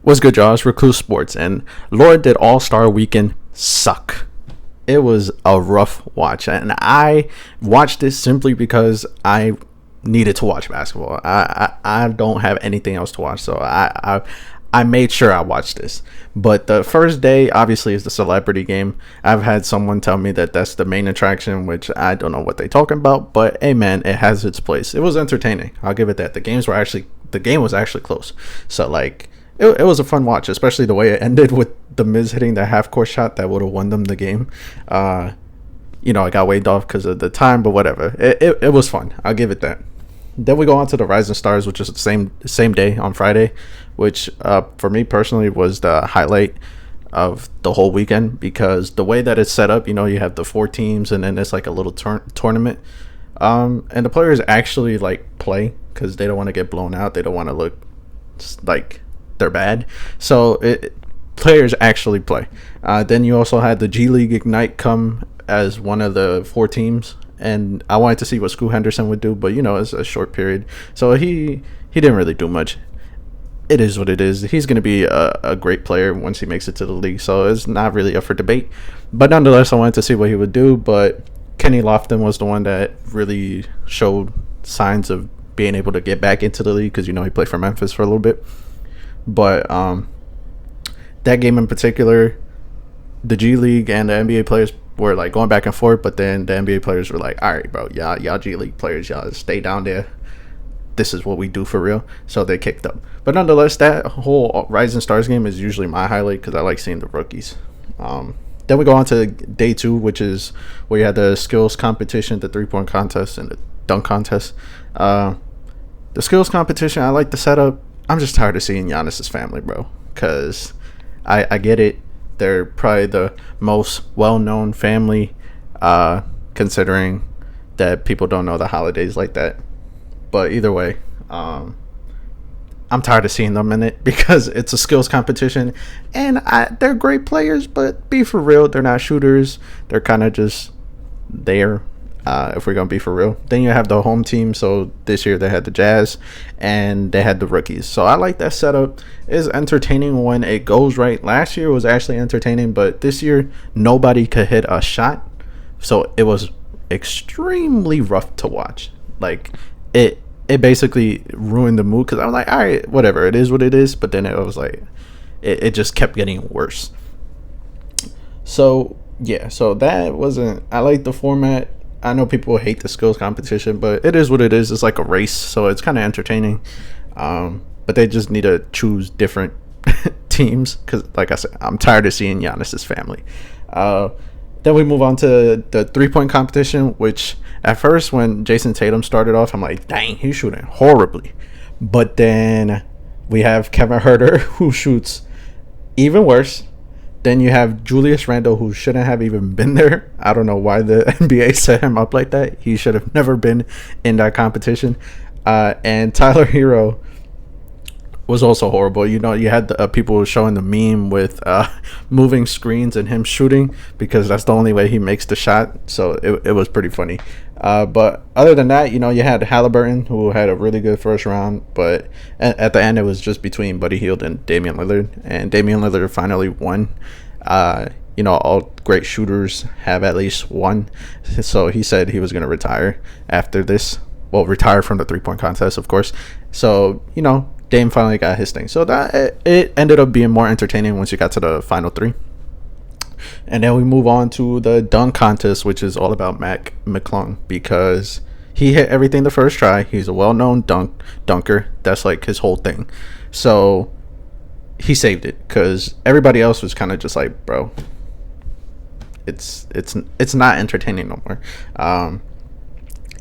What's good, y'all? It's Recluse Sports, and Lord, did All Star Weekend suck. It was a rough watch, and I watched this simply because I needed to watch basketball. I don't have anything else to watch, so I made sure I watched this. But the first day, obviously, is the celebrity game. I've had someone tell me that that's the main attraction, which I don't know what they're talking about. But hey, man, it has its place. It was entertaining. I'll give it that. The game was actually close. So like. It was a fun watch, especially the way it ended with the Miz hitting the half court shot that would have won them the game. It got waved off because of the time, but whatever. It was fun. I'll give it that. Then we go on to the Rising Stars, which is the same day on Friday, which for me personally was the highlight of the whole weekend because the way that it's set up, you have the 4 teams and then it's like a little tournament. And the players actually like play because they don't want to get blown out. They don't want to look like they're bad, so players actually play. Then you also had the G League Ignite come as one of the 4 teams, and I wanted to see what Scoot Henderson would do, but it's a short period, so he didn't really do much. It is what it is. He's going to be a great player once he makes it to the league, so it's not really up for debate, but nonetheless I wanted to see what he would do. But Kenny Lofton was the one that really showed signs of being able to get back into the league because he played for Memphis for a little bit. But that game in particular, the G League and the NBA players were like going back and forth, but then the NBA players were like, all right, bro, y'all G League players, y'all stay down there. This is what we do for real. So they kicked up. But nonetheless, that whole Rising Stars game is usually my highlight because I like seeing the rookies. Then we go on to day 2, which is where you had the skills competition, the 3-point contest, and the dunk contest. The skills competition, I like the setup. I'm just tired of seeing Giannis's family, bro, because I get it. They're probably the most well-known family, considering that people don't know the holidays like that. But either way, I'm tired of seeing them in it because it's a skills competition, and they're great players, but be for real, they're not shooters. They're kind of just there. If we're going to be for real. Then you have the home team. So this year they had the Jazz and they had the rookies. So I like that setup. It's entertaining when it goes right. Last year was actually entertaining, but this year nobody could hit a shot. So it was extremely rough to watch. Like it basically ruined the mood because I was like, all right, whatever. It is what it is. But then it was like, it just kept getting worse. So yeah, so that wasn't, I like the format. I know people hate the skills competition, but it is what it is. It's like a race, so it's kind of entertaining. But they just need to choose different teams because, like I said, I'm tired of seeing Giannis's family. Then we move on to the 3-point competition, which at first when Jason Tatum started off, I'm like, dang, he's shooting horribly. But then we have Kevin Huerter, who shoots even worse. Then you have Julius Randle, who shouldn't have even been there. I don't know why the NBA set him up like that. He should have never been in that competition. And Tyler Hero was also horrible. You had the, people showing the meme with moving screens and him shooting because that's the only way he makes the shot. So it was pretty funny. But other than that, you had Halliburton, who had a really good first round. But at the end, it was just between Buddy Hield and Damian Lillard. And Damian Lillard finally won. All great shooters have at least one. So he said he was going to retire after this. Well, retire from the 3-point contest, of course. So, Dame finally got his thing. So that it ended up being more entertaining once you got to the final 3. And then we move on to the dunk contest, which is all about Mac McClung because he hit everything the first try. He's a well-known dunker. That's like his whole thing. So he saved it because everybody else was kind of just like, bro, it's not entertaining no more.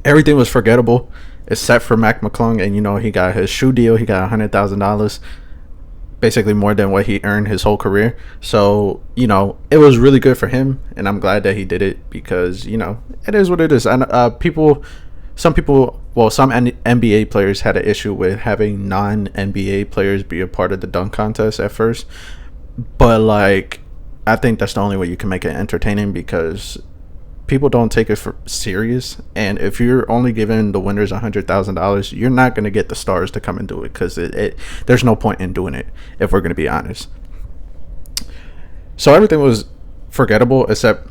Everything was forgettable except for Mac McClung, and he got his shoe deal. He got $100,000. Basically more than what he earned his whole career. So, it was really good for him, and I'm glad that he did it because, it is what it is. And some NBA players had an issue with having non-NBA players be a part of the dunk contest at first. But, I think that's the only way you can make it entertaining because people don't take it for serious, and if you're only giving the winners $100,000, you're not going to get the stars to come and do it, because there's no point in doing it, if we're going to be honest. So everything was forgettable except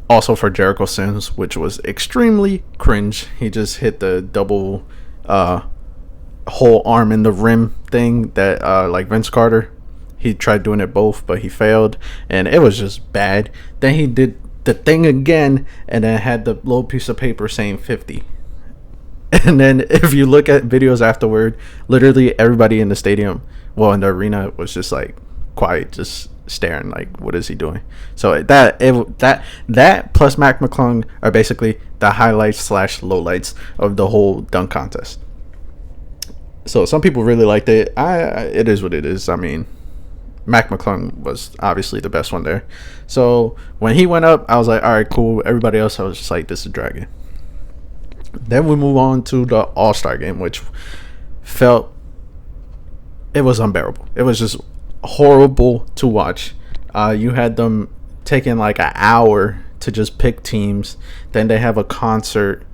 also for Jericho Sims, which was extremely cringe. He just hit the double whole arm in the rim thing that like Vince Carter. He tried doing it both, but he failed, and it was just bad. Then he did the thing again, and then had the little piece of paper saying 50. And then if you look at videos afterward, literally everybody in the stadium, well, in the arena, was just like quiet, just staring like, what is he doing? So that plus Mac McClung are basically the highlights / lowlights of the whole dunk contest. So some people really liked it. It is what it is. I mean, Mac McClung was obviously the best one there. So when he went up, I was like, all right, cool. Everybody else, I was just like, this is dragging. Then we move on to the All-Star game, which it was unbearable. It was just horrible to watch. You had them taking like an hour to just pick teams. Then they have a concert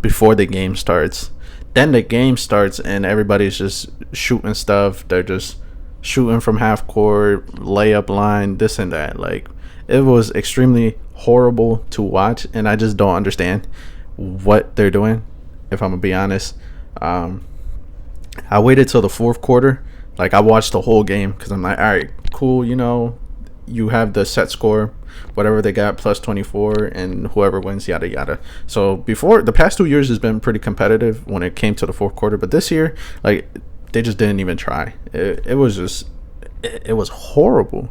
before the game starts. Then the game starts and everybody's just shooting stuff. They're just shooting from half court, layup line, this and that. Like, it was extremely horrible to watch, and I just don't understand what they're doing, if I'm gonna be honest. I waited till the fourth quarter. Like, I watched the whole game because I'm like, all right, cool, you have the set score, whatever they got, plus 24, and whoever wins, yada yada. So before, the past 2 years has been pretty competitive when it came to the fourth quarter, but this year, like, they just didn't even try. It was horrible,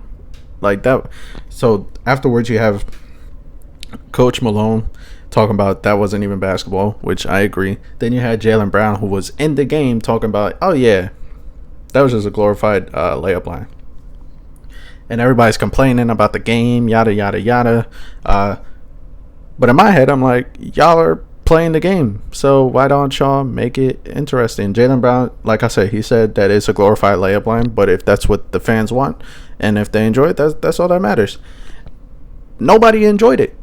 like that. So afterwards, you have Coach Malone talking about that wasn't even basketball, which I agree. Then you had Jaylen Brown, who was in the game, talking about, oh yeah, that was just a glorified layup line. And everybody's complaining about the game, yada yada yada. But in my head, I'm like, y'all are playing the game, so why don't y'all make it interesting? Jaylen Brown, like I said, he said that it's a glorified layup line, but if that's what the fans want and if they enjoy it, that's all that matters. Nobody enjoyed it.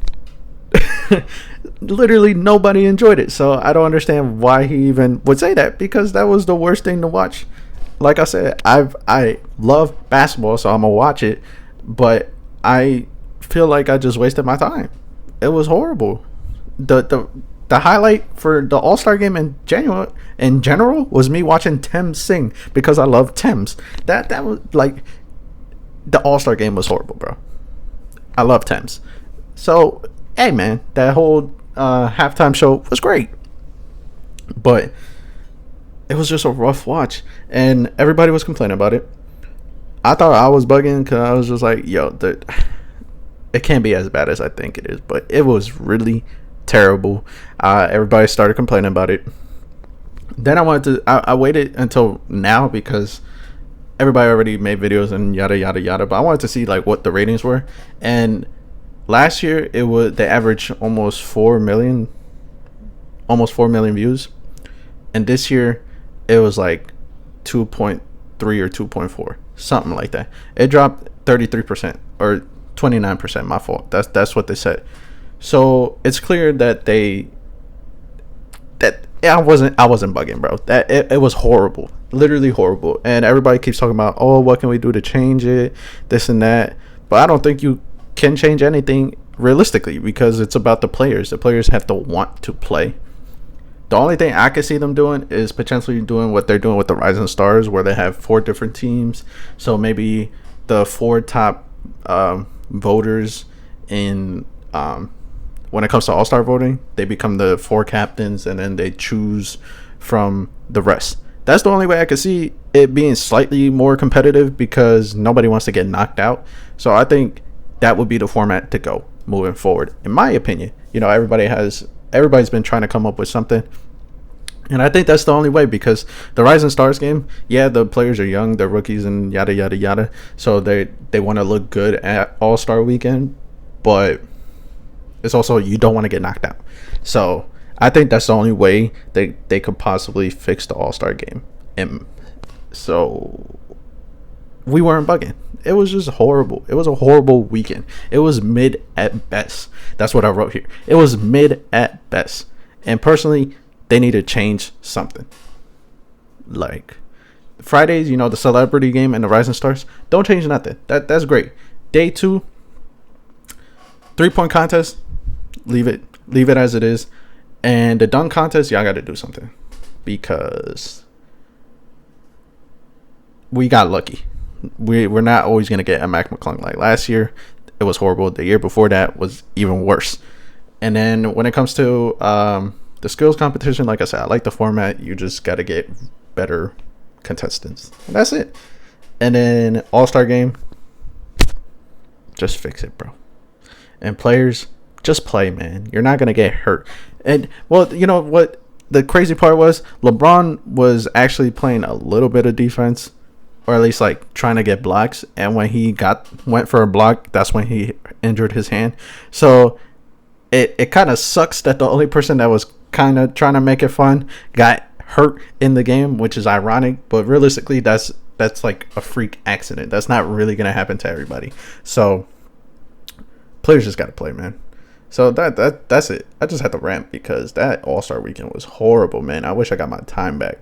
Literally nobody enjoyed it, so I don't understand why he even would say that, because that was the worst thing to watch. Like I said, I love basketball, so I'm gonna watch it, but I feel like I just wasted my time. It was horrible. The highlight for the All-Star game in general was me watching Thames sing, because I love Thames. That was like, the All-Star game was horrible, bro. I love Thames. So, hey man, that whole halftime show was great, but it was just a rough watch, and everybody was complaining about it. I thought I was bugging, because I was just like, yo, it can't be as bad as I think it is, but it was really terrible. Everybody started complaining about it. Then I waited until now, because everybody already made videos and yada yada yada, but I wanted to see like what the ratings were. And last year they averaged almost 4 million views, and this year it was like 2.3 or 2.4, something like that. It dropped 33% or 29%. My fault. That's what they said. So it's clear that I wasn't bugging, bro. That it was horrible, literally horrible. And everybody keeps talking about, oh, what can we do to change it, this and that. But I don't think you can change anything realistically, because it's about the players. The players have to want to play. The only thing I could see them doing is potentially doing what they're doing with the Rising Stars, where they have 4 different teams. So maybe the 4 top voters in when it comes to All-Star voting, they become the 4 captains, and then they choose from the rest. That's the only way I could see it being slightly more competitive, because nobody wants to get knocked out. So I think that would be the format to go moving forward, in my opinion. Everybody's been trying to come up with something, and I think that's the only way, because the Rising Stars game, yeah, the players are young, they're rookies and yada yada yada, so they want to look good at All-Star weekend, but it's also, you don't want to get knocked out. So I think that's the only way they could possibly fix the All-Star game. And so we weren't bugging. it was just horrible. It was a horrible weekend. It was mid at best. That's what I wrote here. It was mid at best. And personally, they need to change something. Like Fridays, the celebrity game and the Rising Stars. Don't change nothing. That's great. Day 2, 3-point contest. Leave it as it is. And the dunk contest, y'all got to do something because we got lucky. We're not always gonna get a Mac McClung. Like last year, it was horrible. The year before that was even worse. And then when it comes to the skills competition, like I said, I like the format. You just got to get better contestants. And that's it. And then All-Star game, just fix it, bro. And players, just play, man. You're not gonna get hurt. And well, you know what? The crazy part was LeBron was actually playing a little bit of defense, or at least like trying to get blocks. And when he went for a block, that's when he injured his hand. So it kind of sucks that the only person that was kind of trying to make it fun got hurt in the game, which is ironic. But realistically, that's like a freak accident. That's not really gonna happen to everybody. So players just gotta play, man. So that's it. I just had to rant because that All-Star weekend was horrible, man. I wish I got my time back.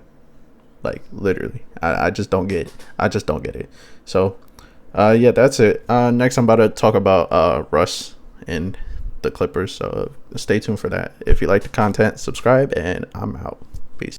Like literally, I just don't get it. I just don't get it. So, yeah, that's it. Next, I'm about to talk about Russ and the Clippers. So stay tuned for that. If you like the content, subscribe, and I'm out.